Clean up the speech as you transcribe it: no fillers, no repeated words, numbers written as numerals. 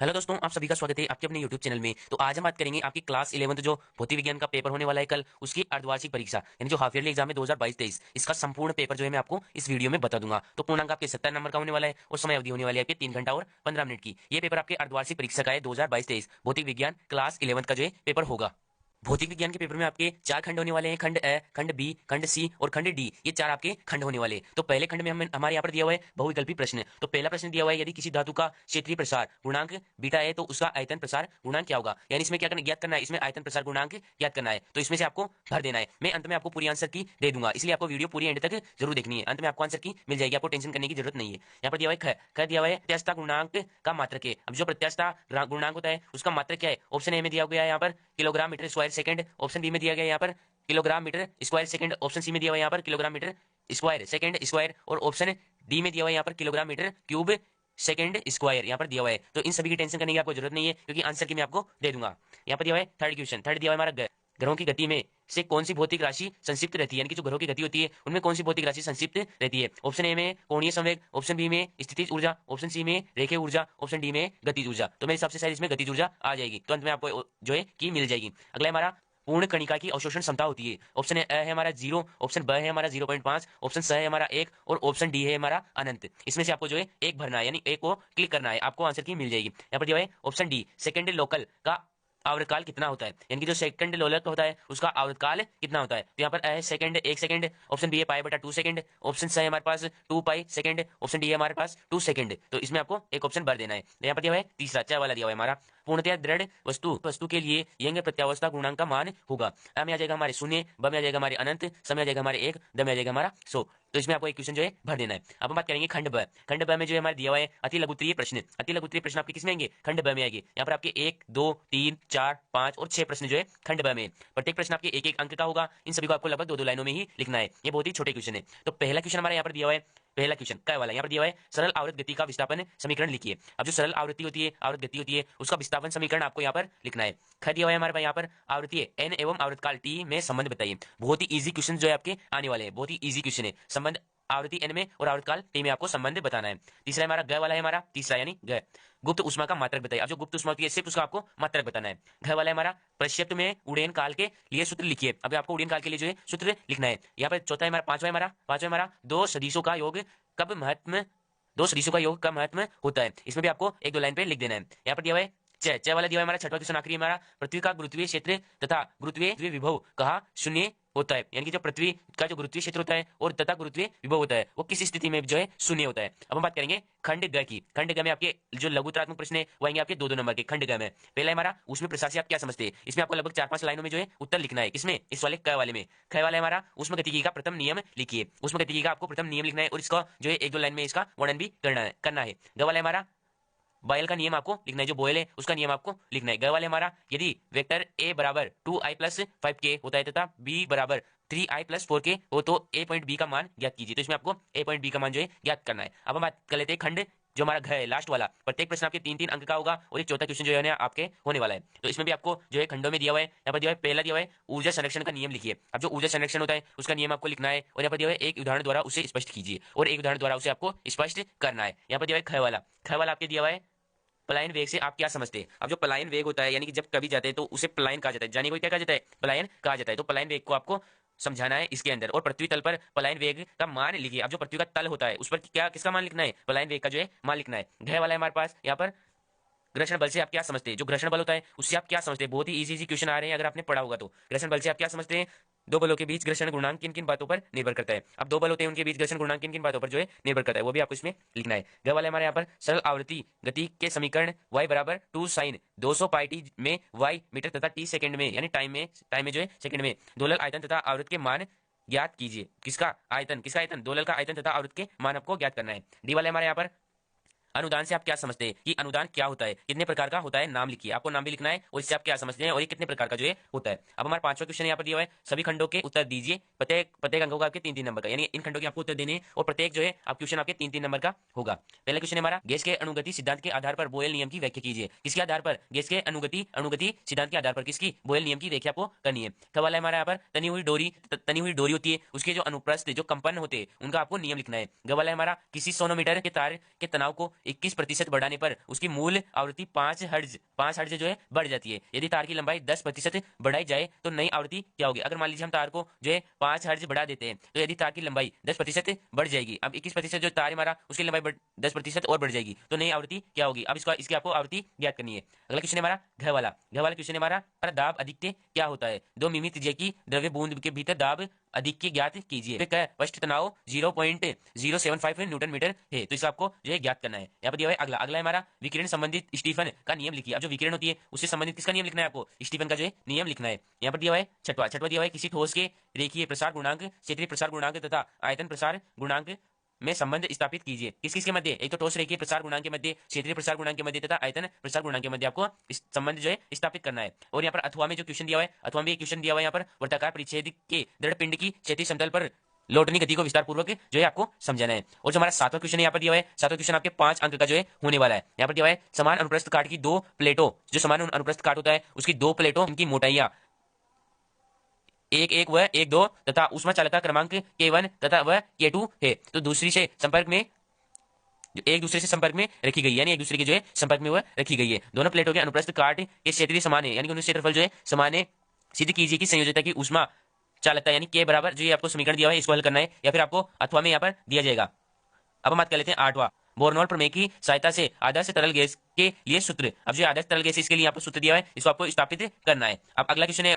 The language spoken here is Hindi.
हेलो दोस्तों, आप सभी का स्वागत है आपके अपने यूट्यूब चैनल में। तो आज हम बात करेंगे आपकी क्लास 11 जो भौतिक विज्ञान का पेपर होने वाला है कल, उसकी अर्धवार्षिक परीक्षा यानी जो हाफ ईयरली एग्जाम है 2022-23, इसका संपूर्ण पेपर जो है मैं आपको इस वीडियो में बता दूंगा। तो पूर्णांक आपके 70 नंबर का होने वाला है और समय अवधि होने वाली है आपके 3 घंटा और 15 मिनट की। ये पेपर आपके अर्धवार्षिक परीक्षा का है 2022-23 भौतिक विज्ञान क्लास 11 का जो है पेपर होगा। भौतिक विज्ञान के पेपर में आपके 4 खंड होने वाले हैं, खंड ए, खंड बी, खंड सी और खंड डी। ये 4 आपके खंड होने वाले हैं। तो पहले खंड में हमारे यहाँ पर दिया हुआ है बहुविकल्पी प्रश्न। तो पहला प्रश्न दिया हुआ है, यदि किसी धातु का क्षेत्रीय प्रसार गुणांक बीटा है तो उसका आयतन प्रसार गुणांक क्या होगा। यानी इसमें क्या करना, ज्ञात करना है, इसमें आयतन प्रसार गुणांक ज्ञात करना है। तो इसमें से आपको भर देना है। मैं अंत में आपको पूरी आंसर की दे दूंगा, इसलिए आपको वीडियो पूरी एंड तक जरूर देखनी है। अंत में आपको आंसर की मिल जाएगी, आपको टेंशन करने की जरूरत नहीं है। यहाँ पर दिया हुआ है ख दिया हुआ है प्रत्यास्थता गुणांक का मात्रक है। अब जो प्रत्यास्थता गुणांक होता है उसका मात्रक क्या है, ऑप्शन ए में दिया गया है यहाँ पर kilogram metre square second, option B में दिया गया है यहाँ पर kilogram metre square second, option C में दिया हुआ है यहाँ पर kilogram metre square second square और ऑप्शन डी में दिया हुआ है यहाँ पर kilogram metre cube second square यहाँ पर दिया हुआ है। तो इन सभी की टेंशन करने की आपको जरूरत नहीं है, क्योंकि आंसर की मैं आपको दे दूंगा। यहाँ पर दिया हुआ है थर्ड क्वेश्चन, थर्ड दिया हुआ है हमारा ग्रहों की गति में से कौन सी भौतिक राशि संक्षिप्त रहती है, यानी कि जो ग्रहों की गति होती है उनमें कौन सी भौतिक राशि संक्षिप्त रहती है। ऑप्शन ए में कोणीय संवेग, ऑप्शन बी में स्थितिज ऊर्जा, ऑप्शन सी में रेखीय ऊर्जा, ऑप्शन डी में गतिज ऊर्जा। तो मेरे हिसाब से शायद इसमें गतिज ऊर्जा आ जाएगी। तो अंत में आपको जो है की मिल जाएगी। अगला हमारा पूर्ण कणिका की अवशोषण क्षमता होती है। ऑप्शन ए है हमारा 0, ऑप्शन ब है हमारा 0.5, ऑप्शन स है हमारा 1 और ऑप्शन डी है हमारा अनंत। इसमें से आपको जो है एक भरना है, यानी एक को क्लिक करना है, आपको आंसर की मिल जाएगी। यहाँ पर दिया है ऑप्शन डी सेकंड लोकल का आवर्तकाल कितना होता है, यानी कि जो सेकंड लोलक होता है उसका आवर्तकाल कितना होता है। तो यहाँ पर है सेकंड 1 सेकंड, ऑप्शन बी है पाई बटा 2 सेकंड, ऑप्शन सी है हमारे पास 2 पाई सेकंड, ऑप्शन डी है हमारे पास 2 सेकंड। तो इसमें आपको एक ऑप्शन भर देना है। तो यहाँ पर दिया हुआ है तीसरा च वाला दिया हुआ है हमारा पूर्णतया दृढ़ वस्तु वस्तु के लिए यंग प्रत्यावस्था गुणांक का मान होगा। अ में आ जाएगा हमारे शून्य, ब में आ जाएगा हमारे अनंत, स में आ जाएगा हमारे 1, द में आ जाएगा हमारा 100। तो इसमें आपको एक क्वेश्चन जो है भर देना है। अब हम बात करेंगे खंड ब। खंड ब में जो है हमारे दिया हुआ है अति लघुत्तरीय प्रश्न। अति लघुत्तरीय प्रश्न आपके किसमें आएंगे, खंड ब में आएंगे। यहाँ पर आपके 1 2 3 4 5 और 6 प्रश्न जो है खंड ब में। प्रत्येक प्रश्न आपके एक एक अंक का होगा। इन सभी को आपको लगभग 2-2 लाइनों में ही लिखना है। ये बहुत ही छोटे क्वेश्चन है। तो पहला क्वेश्चन हमारे यहाँ पर दिया हुआ है, पहला क्वेश्चन क्या वाला, यहाँ पर दिया हुआ है सरल आवृत्त गति का विस्थापन समीकरण लिखिए। अब जो सरल आवृत्ति होती है, आवृत्त गति होती है, उसका विस्थापन समीकरण आपको यहाँ पर लिखना है। ख दिया हुआ है हमारे पास यहाँ पर आवृत्ति है n एवं आवृत्तकाल t में संबंध बताइए। बहुत ही इजी क्वेश्चन जो है आपके आने वाले हैं, बहुत ही इजी क्वेश्चन है। संबंध आवृत्ति n में और आवृत्तकाल t में आपको संबंध बताना है। तीसरा हमारा ग वाला है हमारा, तीसरा यानी ग गुप्त उष्मा का मात्रक बताइए। अब जो गुप्त उष्मा होती है सिर्फ उसका आपको मात्रक बताना है। घ वाला है हमारा प्रक्षेप्त में उड़ेन काल के लिए सूत्र लिखिए। अब आपको उड़ेन काल के लिए जो है सूत्र लिखना है। यहाँ पर चौथा है हमारा पांचवा हमारा दो सदिशों का योग कब महत्व, दो सदिशों का योग का महत्व होता है। इसमें भी आपको 1-2 लाइन पे लिख देना है। यहाँ पर दिया हुआ है च वाला दिया हुआ है हमारा छठवां क्वेश्चन आखिरी हमारा पृथ्वी का गुरुत्वीय क्षेत्र तथा गुरुत्वीय विभव कहा शून्य होता है, यानी कि जो पृथ्वी का जो गुरुत्वीय क्षेत्र होता है और तथा गुरुत्वीय विभव होता है वो किस स्थिति में जो है शून्य होता है। अब हम बात करेंगे खंड ग की। खंड ग में आपके जो लघुतरात्मक प्रश्न है वो आएंगे आपके 2-2 नंबर के खंड ग में। पहला हमारा उसमें प्रसार से आप क्या समझते हैं, इसमें आपको लगभग 4-5 लाइनों में जो है उत्तर लिखना है। इसमें इस वाले क वाले में ख वाला हमारा उष्म गतिकी का प्रथम नियम लिखिए। उष्म गतिकी का आपको प्रथम नियम लिखना है और इसका जो है 1-2 लाइन में इसका वर्णन भी करना है। ग वाला हमारा बॉयल का नियम आपको लिखना है, जो बॉयल है उसका नियम आपको लिखना है। ग वाले हमारा यदि वेक्टर a बराबर 2i+5k होता है तथा b बराबर 3i+4k हो तो a पॉइंट b का मान ज्ञात कीजिए। तो इसमें आपको a पॉइंट b का मान जो है ज्ञात करना है। अब हम बात कर लेते हैं खंड जो हमारा घ है लास्ट वाला। प्रत्येक प्रश्न आपके 3-3 अंक का होगा और एक चौथा क्वेश्चन जो है आपके होने वाला है। तो इसमें भी आपको जो है खंडों में दिया हुआ है। यहाँ पर दिया हुआ है पहला दिया हुआ है ऊर्जा संरक्षण का नियम लिखिए। अब जो ऊर्जा संरक्षण होता है उसका नियम आपको लिखना है और यहाँ पर दिया हुआ है एक उदाहरण द्वारा उसे स्पष्ट कीजिए और एक उदाहरण द्वारा उसे आपको स्पष्ट करना है। यहाँ पर दिया हुआ है ख वाला आपके दिया हुआ है पलायन वेग से आप क्या समझते हैं। अब जो पलायन वेग होता है यानी कि जब कभी जाते हैं तो उसे पलायन कहा जाता है, जाने को क्या कहा जाता है, पलायन कहा जाता है। तो पलायन वेग को आपको समझाना है इसके अंदर। और पृथ्वी तल पर पलायन वेग का मान लिखिए। अब जो पृथ्वी का तल होता है उस पर क्या किसका मान लिखना है, पलायन वेग का जो है मान लिखना है। घ वाला है हमारे पास यहाँ पर घर्षण बल से आप क्या समझते हैं, जो घर्षण बल होता है उससे आप क्या समझते हैं। बहुत ही इजी क्वेश्चन आ रहे हैं अगर आपने पढ़ा होगा तो। घर्षण बल से आप क्या समझते हैं, दो बलों के बीच घर्षण गुणांक किन किन बातों पर निर्भर करता है। अब दो बल होते हैं उनके बीच घर्षण गुणांक किन किन बातों पर जो है निर्भर करता है, वो भी आपको इसमें लिखना है। ग वाले हमारे यहाँ पर सरल आवृत्ति गति के समीकरण y बराबर 2 sin 200 पाई टी में y मीटर तथा t सेकंड में यानी टाइम में जो है सेकंड में दोलक आयतन तथा आवृत्त के मान ज्ञात कीजिए। किसका आयतन दोलक का आयतन तथा आवृत्त के मान आपको ज्ञात करना है। डी वाले हमारे यहाँ पर अनुदान से आप क्या समझते हैं कि अनुदान क्या होता है, कितने प्रकार का होता है, नाम लिखिए। आपको नाम भी लिखना है और इससे आप क्या समझते हैं और ये कितने प्रकार का जो है होता है। अब हमारा पांचवा क्वेश्चन यहाँ पर दिया हुआ है सभी खंडों के उत्तर दीजिए। प्रत्येक अंकों का आपके 3-3 नंबर का, यानी इन खंडों के आपको उत्तर देने और प्रत्येक जो है आप क्वेश्चन आपके 3-3 नंबर का होगा। पहला क्वेश्चन हमारा गैस के अनुगति सिद्धांत के आधार पर बोयल नियम की व्याख्या कीजिए। किसके आधार पर, गैस के अनुगति सिद्धांत के आधार पर किसकी, बोयल नियम की व्याख्या आपको करनी है। सवाल है हमारा यहाँ पर तनी हुई डोरी होती है उसके जो अनुप्रस्थ जो कंपन होते हैं उनका आपको नियम लिखना है। गवाला है हमारा किसी सोनोमीटर के तार के तनाव को 21% बढ़ाने पर उसकी मूल आवृत्ति 5 हर्ट्ज जो है बढ़ जाती है। यदि तार की लंबाई 10% बढ़ाई जाए तो नई आवृत्ति क्या होगी? अगर मान लीजिए हम तार को जो है 5 हर्ट्ज बढ़ा देते हैं, तो यदि तार की लंबाई 10% बढ़ जाएगी, अब 21% जो तार है हमारा उसकी लंबाई 10% और बढ़ जाएगी, तो नई आवृत्ति क्या होगी? अब इसकी आपको आवृत्ति ज्ञात करनी है। अगला क्वेश्चन है हमारा घ वाला क्वेश्चन है हमारा, पर दाब अधिक्य क्या होता है? 2 मिमी त्रिज्या की द्रव्य बूंद के भीतर दाब अधिक्य ज्ञात कीजिए। पृष्ठ तनाव 0.075 न्यूटन मीटर है, तो इसको आपको जो है ज्ञात करना है। यहाँ पर दिया हुआ है अगला है हमारा विकिरण संबंधित स्टीफन का नियम लिखिए। अब जो विकिरण होती है उससे संबंधित किसका नियम लिखना है? आपको स्टीफन का जो है नियम लिखना है। यहाँ पर दिया हुआ है छठवा दिया हुआ है, किसी ठोस के रेखीय प्रसार गुणांक, क्षेत्रीय प्रसार गुणांक तथा आयतन प्रसार गुणांक में संबंध स्थापित कीजिए। किस किस के मध्य? एक तो ठोस रेखीय प्रसार गुणांक के मध्य, क्षेत्रीय प्रसार गुणांक के मध्य तथा आयतन प्रसार गुणांक के मध्य आपको इस संबंध जो है स्थापित करना है। और यहाँ पर अथवा में जो क्वेश्चन दिया हुआ है, अथवा में क्वेश्चन दिया हुआ है यहाँ पर वर्ताकार परिच्छेद के दृढ़ पिंड की क्षैतिज समतल पर लौटनी गति को विस्तार पूर्वक जो है आपको समझाना है। और जो हमारा 7वां क्वेश्चन यहाँ पर दिया हुआ है, 7वां क्वेश्चन आपके 5 अंक का जो है होने वाला है। यहाँ पर दिया हुआ है समान अनुप्रस्थ काट की 2 प्लेटों, जो समान अनुप्रस्थ काट होता है उसकी 2 प्लेटों की मोटाइयां 1 1 व 1 2 तथा ऊष्मा चालकता क्रमांक K1 तथा वह K2 है, तो दूसरी से संपर्क में जो एक दूसरे से संपर्क में रखी गई है, यानी एक दूसरे के जो है संपर्क में वह रखी गई है। दोनों प्लेटों के अनुप्रस्थ काट के क्षेत्रीय समान है, यानी कि उनके क्षेत्रफल जो है समान है। सिद्ध कीजिए कि संयोजकता की ऊष्मा चालकता यानी के बराबर, जो ये आपको समीकरण दिया हुआ है इसको हल करना है, या फिर आपको अथवा में यहाँ पर दिया जाएगा। अब हम बात कर लेते हैं 8वां, बोर्नौल प्रमेय की सहायता से आदर्श तरल गैस के लिए सूत्र। अब जो आदर्श तरल गैस इसके लिए आपको सूत्र दिया है, इसको आपको स्थापित करना है। अब अगला क्वेश्चन है